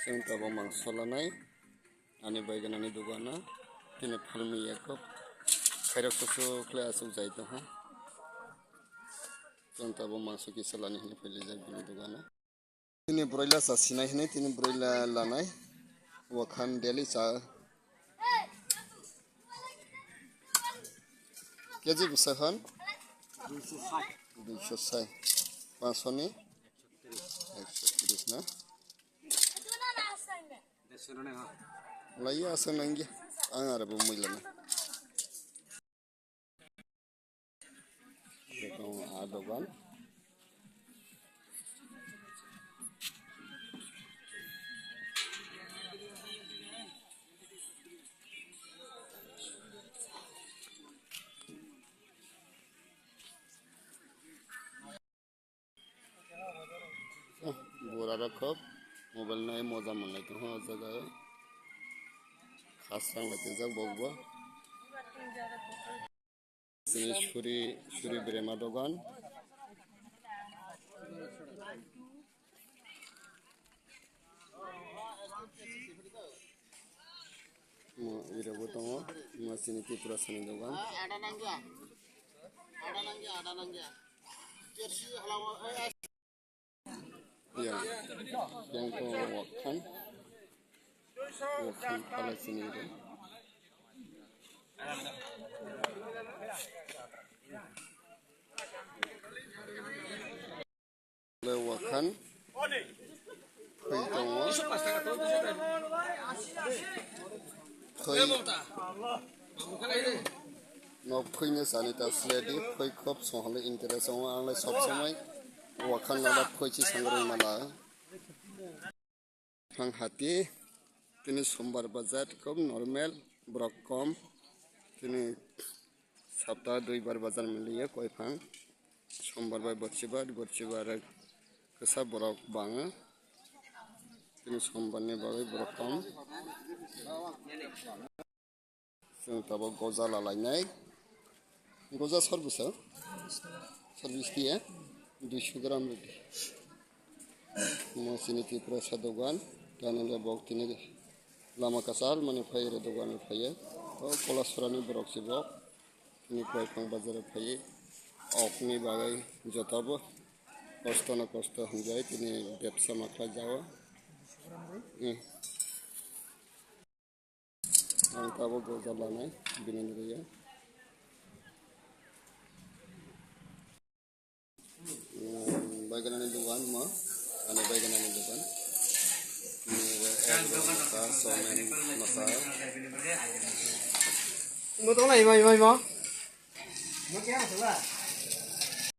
जों दाबो मांस लानाय ani baigana dugana tini phalmi yakop khairok kusu khlai asuk jai to ha जों दाबो मांस किसा लानि hini phailijak bini dugana tini broiler sa sinai hini tini broiler lanai wakhan daily sa keji busahan 260 500 ni 130 na lagi asal nanti angar apa mulanya itu ada kan buat rakop mobil naik moza mana itu ha jaga khasang lagi jag bogba sini suri brema dogan ira botongo masini tipura sini dogan ada nangya jersey halawa ya yang to wakhan pala sini itu lewakan no phine sanita sledi phoi khop sohale interest ong angle sob samai wakhan lala phoichi sangroi mala thang hati tini sombar bazar kom normal brok kom tini saptah 2 bar bazar miliye kowaifung sombar bai borchibar kesa borok banga tini sombar ni bagai borok kom जों दाबो गजा लालायनाय गजा सर्भिसा service दिया 200 ग्राम ready मसिनि Tipra सा दगान दानले बक तिनि लामा कासाल माने फायरे दगान फायो तो कलासरानि बरक सिबो तिनि कोवाइफुं बाजार फायो अफनि बागै जताबो कष्ट हंजाय तिनि बेबसा माखला जावा ang tawag ko sa lanay binaniriya bagian ni duwan mo ano bagian ni duwan ni somen masa mo to na imay mo mo kya sa